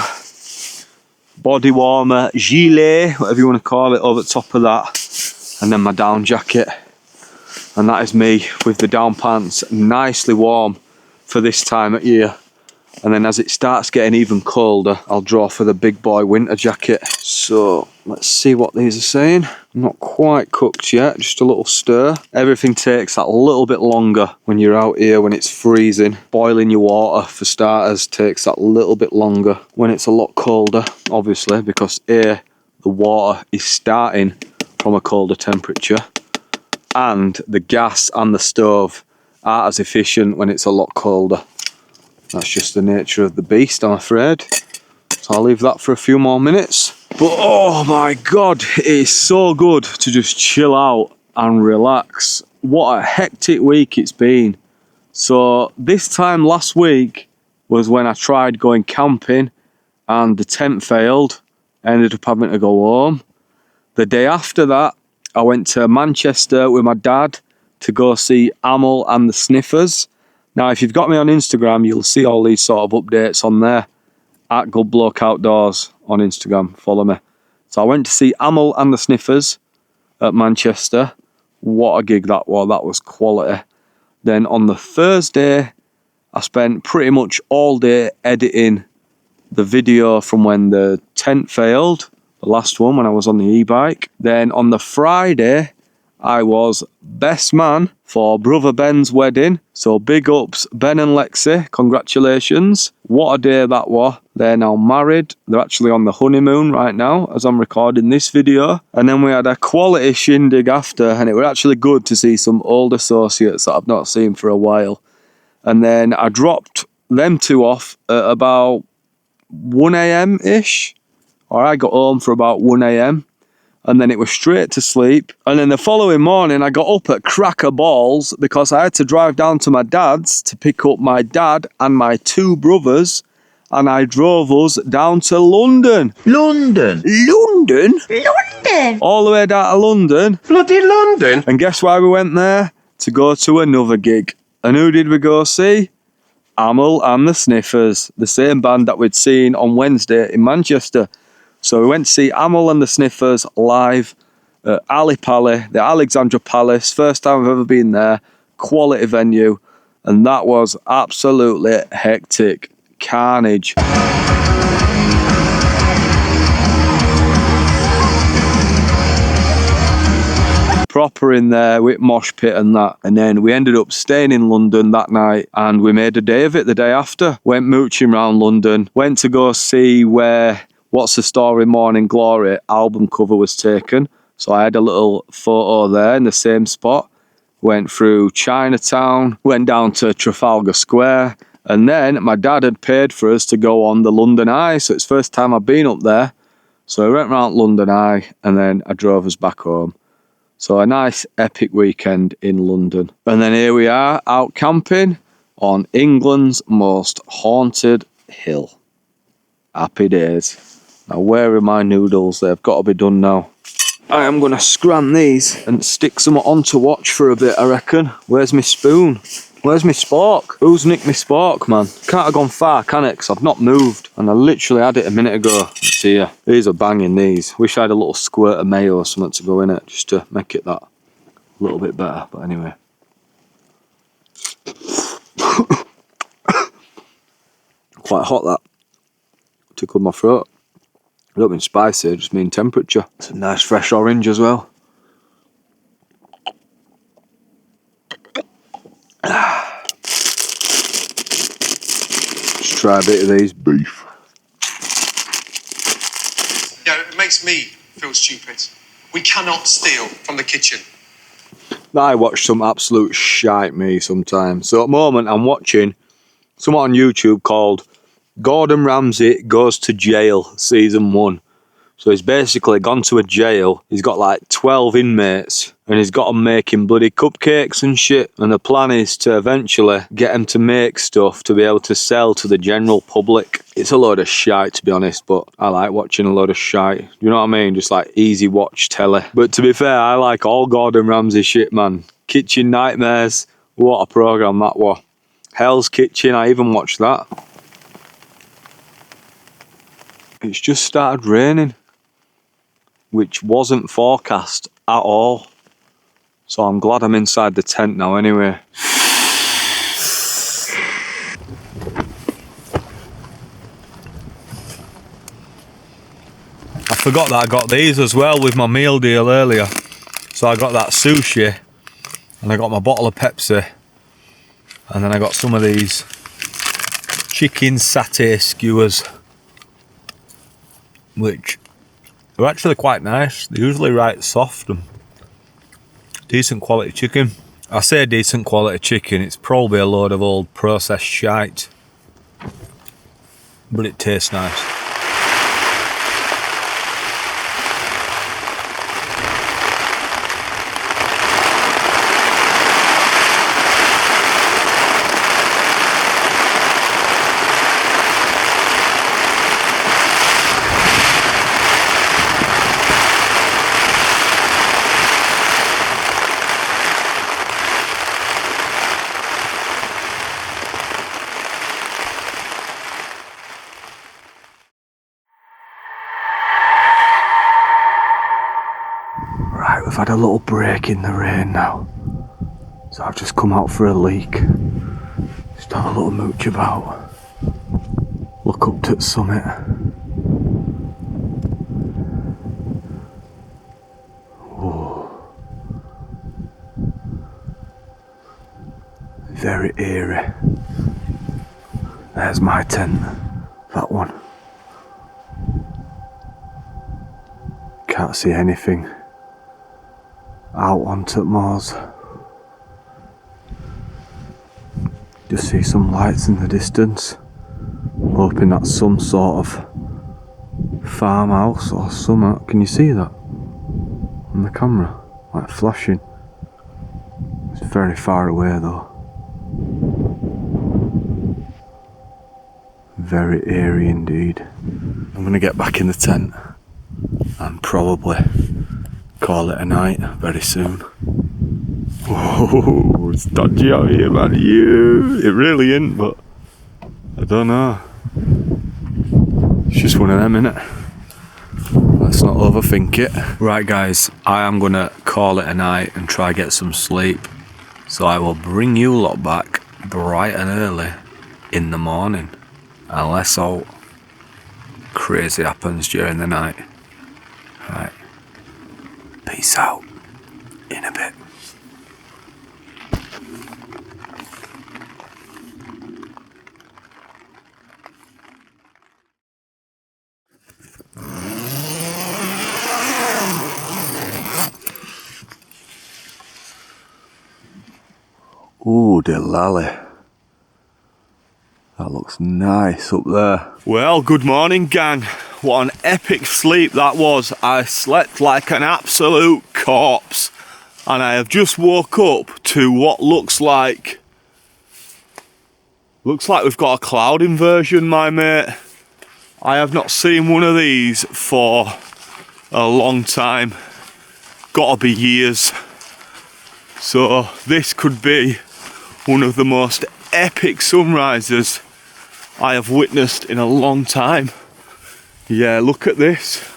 body warmer, gilet, whatever you want to call it, over the top of that, and then my down jacket. And that is me with the down pants, nicely warm for this time of year. And then as it starts getting even colder, I'll draw for the big boy winter jacket. So let's see what these are saying. Not quite cooked yet, just a little stir. Everything takes that little bit longer when you're out here when it's freezing. Boiling your water for starters takes that little bit longer when it's a lot colder, obviously, because here the water is starting from a colder temperature, and the gas and the stove aren't as efficient when it's a lot colder. That's just the nature of the beast, I'm afraid. So I'll leave that for a few more minutes. But oh my god, it is so good to just chill out and relax. What a hectic week it's been. So this time last week was when I tried going camping and the tent failed. I ended up having to go home. The day after that, I went to Manchester with my dad to go see Amel and the Sniffers. Now, if you've got me on Instagram, you'll see all these sort of updates on there. At Good Bloke Outdoors on Instagram. Follow me. So I went to see Amel and the Sniffers at Manchester. What a gig that was. That was quality. Then on the Thursday, I spent pretty much all day editing the video from when the tent failed. The last one when I was on the e-bike. Then on the Friday, I was best man for brother Ben's wedding. So big ups Ben and Lexi, congratulations. What a day that was. They're now married. They're actually on the honeymoon right now as I'm recording this video. And then we had a quality shindig after, and it was actually good to see some old associates that I've not seen for a while. And then I dropped them two off at about 1 a.m. ish, or I got home for about 1 a.m. and then it was straight to sleep. And then the following morning I got up at crack of balls because I had to drive down to my dad's to pick up my dad and my two brothers, and I drove us down to London. London? London? London? All the way down to London. Bloody London? And guess why we went there? To go to another gig. And who did we go see? Amel and the Sniffers, the same band that we'd seen on Wednesday in Manchester. So we went to see Amel and the Sniffers live at Ali Pally, the Alexandra Palace. First time I've ever been there. Quality venue. And that was absolutely hectic. Carnage. proper in there with mosh pit and that. And then we ended up staying in London that night and we made a day of it the day after. Went mooching around London, went to go see where What's the Story Morning Glory album cover was taken. So I had a little photo there in the same spot. Went through Chinatown, went down to Trafalgar Square, and then my dad had paid for us to go on the London Eye. So it's the first time I've been up there. So I went round London Eye and then I drove us back home. So a nice epic weekend in London. And then here we are out camping on England's most haunted hill. Happy days. Now where are my noodles? They've got to be done now. I am going to scran these and stick some on to watch for a bit, I reckon. Where's my spoon? Where's my spork? Who's nicked my spork, man? Can't have gone far, can it? Because I've not moved. And I literally had it a minute ago. It's here. These are banging, these. Wish I had a little squirt of mayo or something to go in it, just to make it that a little bit better. But anyway. Quite hot, that. Tickled my throat. I don't mean spicy, I just mean temperature. It's a nice fresh orange as well. Just try a bit of these. Beef. Yeah, it makes me feel stupid. We cannot steal from the kitchen. I watch some absolute shite me sometimes. So at the moment I'm watching something on YouTube called Gordon Ramsay Goes to Jail Season 1. So he's basically gone to a jail. He's got like 12 inmates and he's got them making bloody cupcakes and shit. And the plan is to eventually get them to make stuff to be able to sell to the general public. It's a load of shite, to be honest, but I like watching a load of shite. You know what I mean? Just like easy watch telly. But to be fair, I like all Gordon Ramsay shit, man. Kitchen Nightmares. What a programme that was. Hell's Kitchen, I even watched that. It's just started raining, which wasn't forecast at all. So I'm glad I'm inside the tent now anyway. I forgot that I got these as well with my meal deal earlier. So I got that sushi and I got my bottle of Pepsi and then I got some of these chicken satay skewers, which are actually quite nice. They're usually right soft and decent quality chicken. I say decent quality chicken, it's probably a load of old processed shite, but it tastes nice. Right, we've had a little break in the rain now. So I've just come out for a leak. Just have a little mooch about. Look up to the summit. Whoa. Very eerie. There's my tent. That one. Can't see anything out onto the moors. Just see some lights in the distance. Hoping that's some sort of farmhouse or something. Can you see that on the camera? Like flashing. It's very far away though. Very eerie indeed. I'm gonna get back in the tent and probably call it a night very soon. Whoa, it's dodgy out here, man. It really isn't, but I don't know. It's just one of them, innit? Let's not overthink it. Right, guys, I am gonna call it a night and try get some sleep. So I will bring you lot back bright and early in the morning, unless all crazy happens during the night. Right. Peace out. In a bit. Ooh, delally. That looks nice up there. Well, good morning, gang. What an epic sleep that was. I slept like an absolute corpse. And I have just woke up to what looks like we've got a cloud inversion, my mate. I have not seen one of these for a long time. Gotta be years. So this could be one of the most epic sunrises I have witnessed in a long time. Yeah, look at this.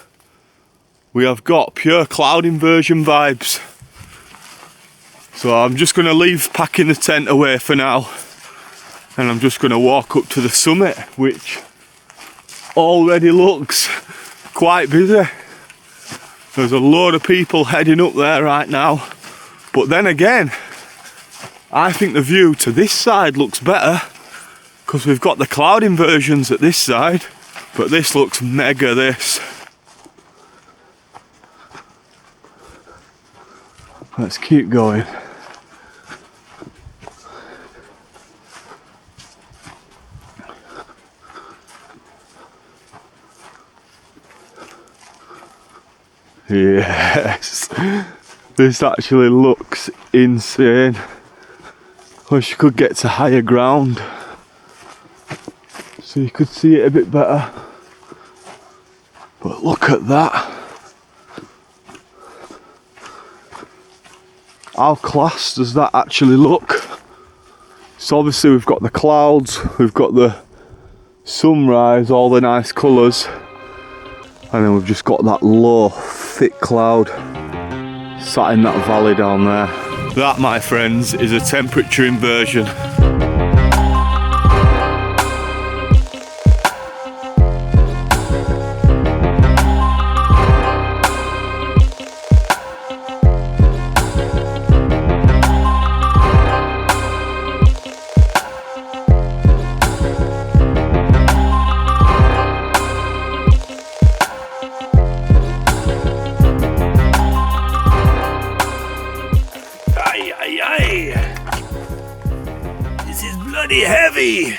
We have got pure cloud inversion vibes. So I'm just going to leave packing the tent away for now, and I'm just going to walk up to the summit, which already looks quite busy. There's a load of people heading up there right now, but then again, I think the view to this side looks better because we've got the cloud inversions at this side, but this looks mega, this. Let's keep going. Yes, this actually looks insane. Wish you could get to higher ground so you could see it a bit better. But look at that. How class does that actually look? So obviously we've got the clouds, we've got the sunrise, all the nice colours, and then we've just got that low, thick cloud sat in that valley down there. That, my friends, is a temperature inversion. This is bloody heavy.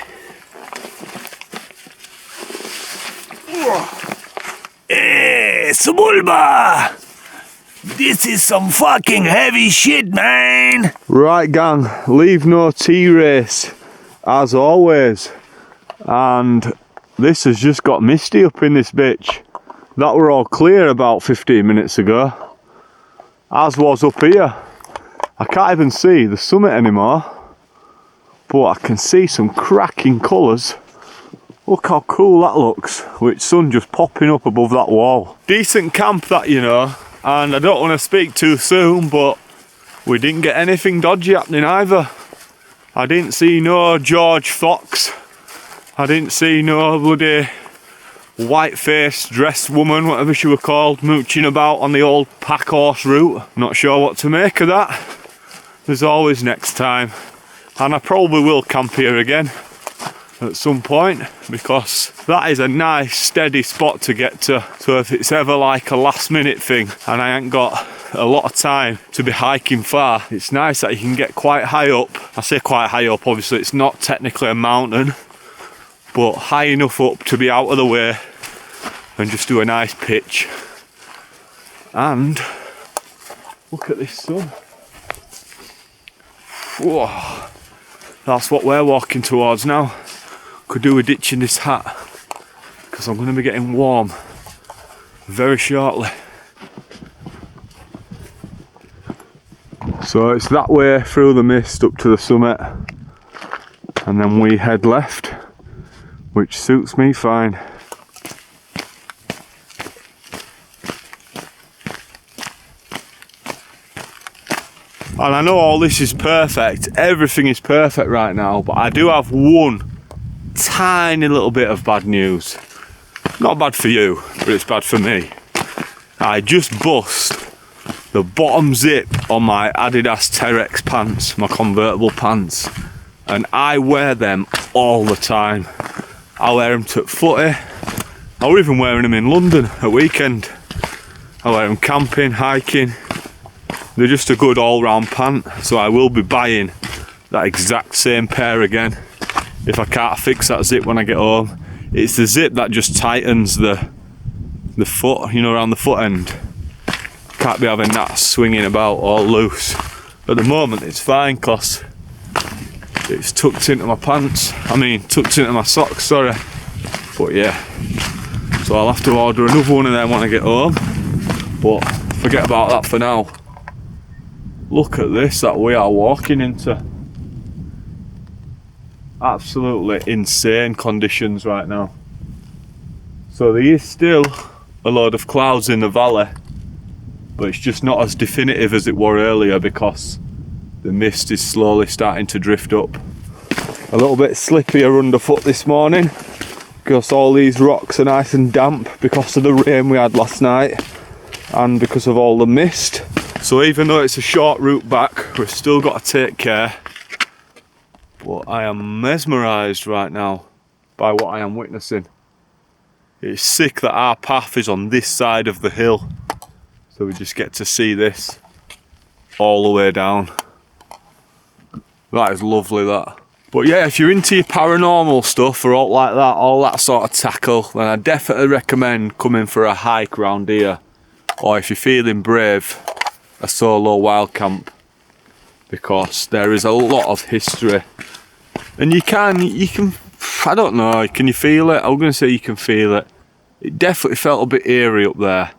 Hey, Subulba! This is some fucking heavy shit, man. Right, gang, leave no tea race, as always. And this has just got misty up in this bitch. That were all clear about 15 minutes ago, as was up here. I can't even see the summit anymore, but I can see some cracking colours. Look how cool that looks, with sun just popping up above that wall. Decent camp that, you know, and I don't want to speak too soon, but we didn't get anything dodgy happening either. I didn't see no George Fox. I didn't see no bloody white-faced dressed woman, whatever she were called, mooching about on the old pack horse route. Not sure what to make of that. There's always next time, and I probably will camp here again at some point, because that is a nice steady spot to get to. So if it's ever like a last minute thing and I ain't got a lot of time to be hiking far, it's nice that you can get quite high up. I say quite high up, obviously it's not technically a mountain, but high enough up to be out of the way and just do a nice pitch. And look at this sun. Whoa, that's what we're walking towards now. Could do a ditch in this hat because I'm going to be getting warm very shortly. So it's that way through the mist up to the summit, and then we head left, which suits me fine. And I know all this is perfect, everything is perfect right now, but I do have one tiny little bit of bad news. Not bad for you, but it's bad for me. I just bust the bottom zip on my Adidas Terex pants, my convertible pants, and I wear them all the time. I wear them to footy. I was even wearing them in London at weekend. I wear them camping, hiking. They're just a good all-round pant, so I will be buying that exact same pair again if I can't fix that zip when I get home. It's the zip that just tightens the foot, you know, around the foot end. Can't be having that swinging about all loose. At the moment it's fine because it's tucked into my pants. Tucked into my socks, sorry. But yeah, so I'll have to order another one of them when I get home. But forget about that for now. Look at this that we are walking into. Absolutely insane conditions right now. So there is still a load of clouds in the valley, but it's just not as definitive as it were earlier because the mist is slowly starting to drift up. A little bit slippier underfoot this morning because all these rocks are nice and damp because of the rain we had last night and because of all the mist. So even though it's a short route back, we've still got to take care. But I am mesmerised right now by what I am witnessing. It's sick that our path is on this side of the hill, so we just get to see this all the way down. That is lovely, that. But yeah, if you're into your paranormal stuff or all that sort of tackle, then I definitely recommend coming for a hike round here. Or if you're feeling brave, a solo wild camp, because there is a lot of history. And you can, I don't know, can you feel it? I'm going to say you can feel it. It definitely felt a bit eerie up there,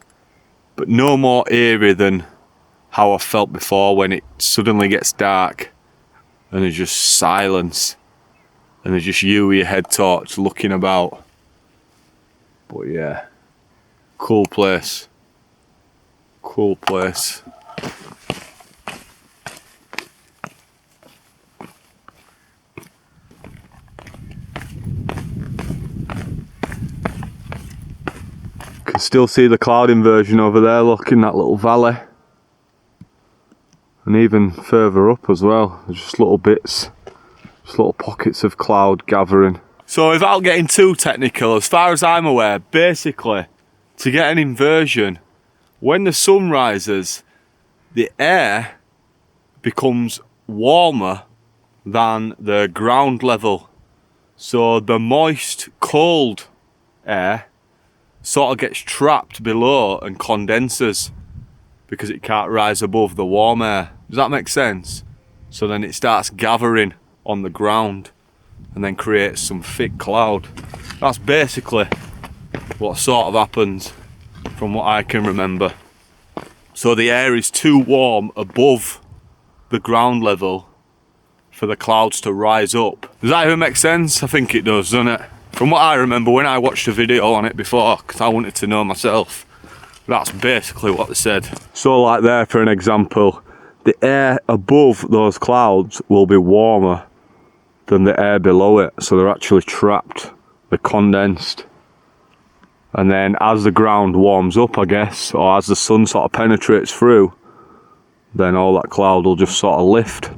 but no more eerie than how I felt before when it suddenly gets dark and there's just silence and there's just you with your head torch looking about. But yeah, cool place. Cool place. Can still see the cloud inversion over there, look, in that little valley. And even further up as well, there's just little bits, just little pockets of cloud gathering. So without getting too technical, as far as I'm aware, basically, to get an inversion, when the sun rises, the air becomes warmer than the ground level. So the moist, cold air sort of gets trapped below and condenses because it can't rise above the warm air. Does that make sense? So then it starts gathering on the ground and then creates some thick cloud. That's basically what sort of happens from what I can remember. So the air is too warm above the ground level for the clouds to rise up. Does that even make sense? I think it does, doesn't it? From what I remember when I watched a video on it before, because I wanted to know myself, that's basically what they said. So like there, for an example, the air above those clouds will be warmer than the air below it, so they're actually trapped, they're condensed. And then as the ground warms up, I guess, or as the sun sort of penetrates through, then all that cloud will just sort of lift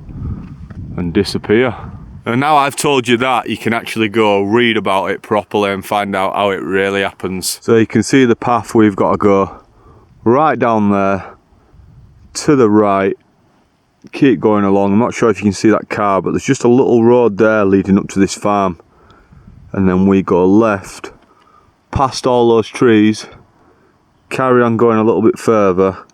and disappear. And now I've told you that, you can actually go read about it properly and find out how it really happens. So you can see the path we've got to go right down there, to the right, keep going along. I'm not sure if you can see that car, but there's just a little road there leading up to this farm. And then we go left, past all those trees, carry on going a little bit further,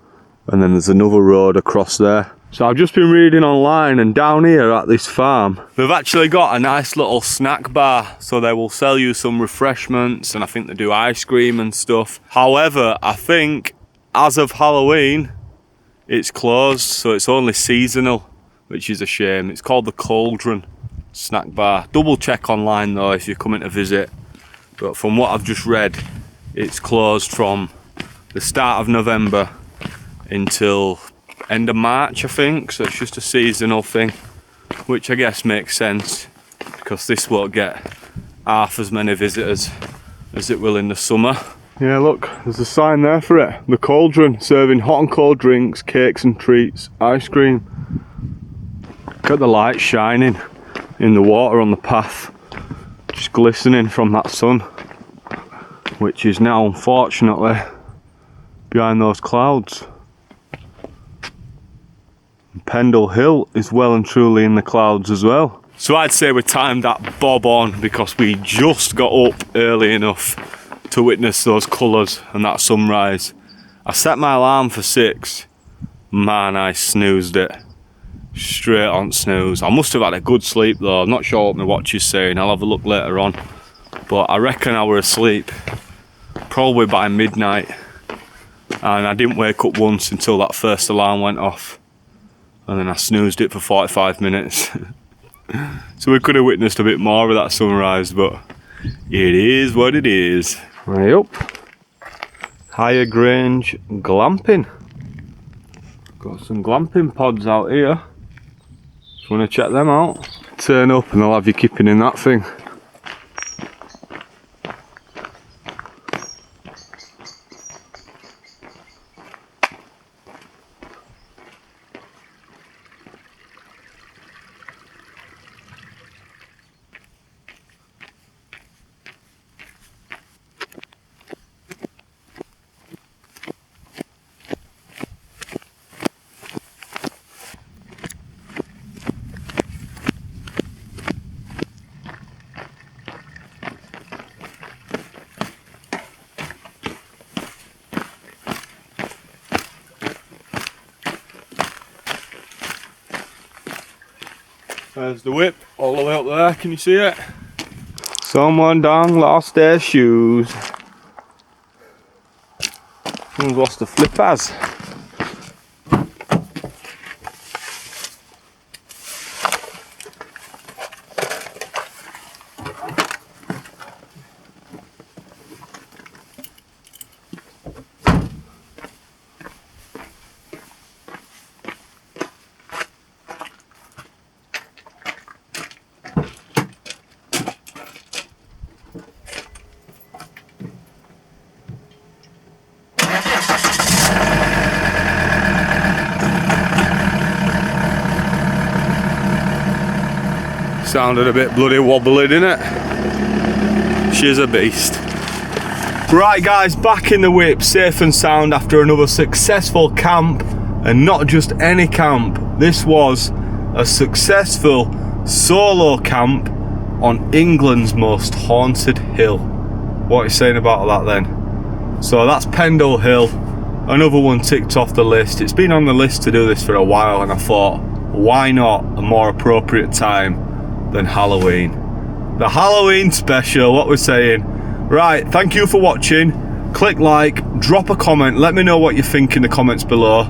and then there's another road across there. So I've just been reading online, and down here at this farm, they've actually got a nice little snack bar, so they will sell you some refreshments, and I think they do ice cream and stuff. However, I think as of Halloween, it's closed, so it's only seasonal, which is a shame. It's called the Cauldron Snack Bar. Double check online though if you're coming to visit, but from what I've just read, it's closed from the start of November until end of March, I think, so it's just a seasonal thing, which I guess makes sense because this won't get half as many visitors as it will in the summer. Yeah, look, there's a sign there for it. The Cauldron, serving hot and cold drinks, cakes and treats, ice cream. Look at the light shining in the water on the path, just glistening from that sun, which is now unfortunately behind those clouds. Pendle Hill is well and truly in the clouds as well. So I'd say we timed that bob on because we just got up early enough to witness those colours and that sunrise. I set my alarm for 6. Man, I snoozed it. Straight on snooze. I must have had a good sleep though. I'm not sure what my watch is saying. I'll have a look later on. But I reckon I were asleep probably by midnight. And I didn't wake up once until that first alarm went off. And then I snoozed it for 45 minutes. So we could have witnessed a bit more of that sunrise, but it is what it is. Right up. Higher Grange glamping. Got some glamping pods out here. Just want to check them out. Turn up and they'll have you keeping in that thing. There's the whip all the way up there, can you see it? Someone down lost their shoes. Someone's lost the flippers. Sounded a bit bloody wobbly, didn't it? She's a beast. Right guys, back in the whip, safe and sound after another successful camp. And not just any camp, this was a successful solo camp on England's most haunted hill. What are you saying about that then? So that's Pendle Hill, another one ticked off the list. It's been on the list to do this for a while and I thought, why not a more appropriate time than Halloween? The Halloween special, what we're saying. Right, thank you for watching. Click like, drop a comment, let me know what you think in the comments below.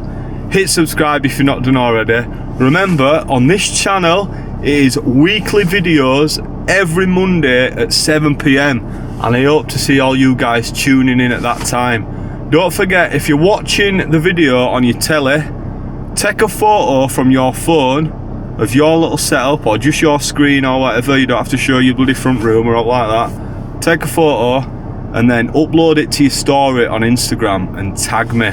Hit subscribe if you're not done already. Remember, on this channel it is weekly videos every Monday at 7 PM and I hope to see all you guys tuning in at that time. Don't forget, if you're watching the video on your telly, take a photo from your phone of your little setup or just your screen or whatever. You don't have to show your bloody front room or like that. Take a photo and then upload it to your story on Instagram and tag me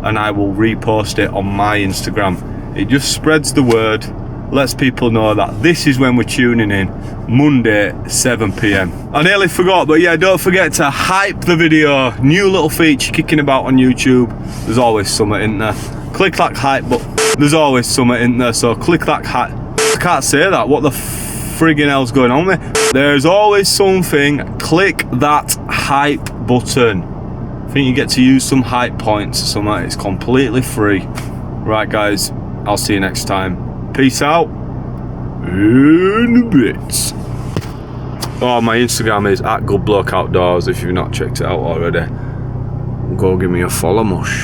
and I will repost it on my Instagram. It just spreads the word, lets people know that this is when we're tuning in, Monday 7 PM. I nearly forgot, but yeah, don't forget to hype the video. New little feature kicking about on YouTube. There's always something in there. Click that hype button. There's always something in there, so click that hype. I can't say that. What the friggin' hell's going on with me? There's always something. Click that hype button. I think you get to use some hype points or something. It's completely free. Right, guys. I'll see you next time. Peace out. In bits. Oh, my Instagram is @goodblokeoutdoors if you've not checked it out already. Go give me a follow, mush.